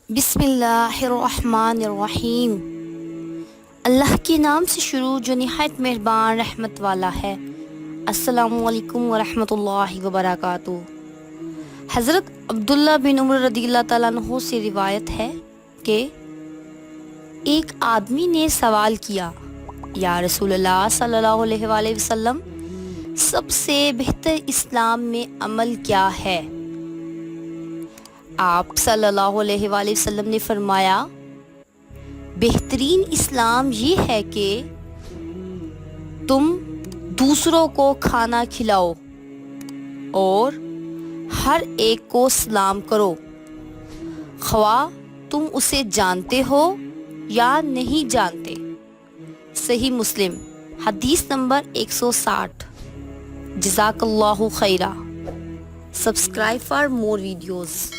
बिस्मिल्लाहिर्रहमानिर्रहीम। अल्लाह के नाम से शुरू जो निहायत मेहरबान रहमत वाला है। अस्सलामुअलैकुम वरहमतुल्लाहि वबरकातुहू। हज़रत अब्दुल्ला बिन उमर रज़ियल्लाहु ताला अन्हु से रिवायत है कि एक आदमी ने सवाल किया, या रसूलल्लाह सल्लल्लाहु अलैहि वसल्लम, सबसे बेहतर इस्लाम में अमल क्या है? आप सल्लल्लाहु अलैहि वसल्लम ने फरमाया, बेहतरीन इस्लाम ये है कि तुम दूसरों को खाना खिलाओ और हर एक को सलाम करो, ख्वाह तुम उसे जानते हो या नहीं जानते। सही मुस्लिम हदीस नंबर 160। जज़ाकल्लाहु खैरा। Subscribe for more videos.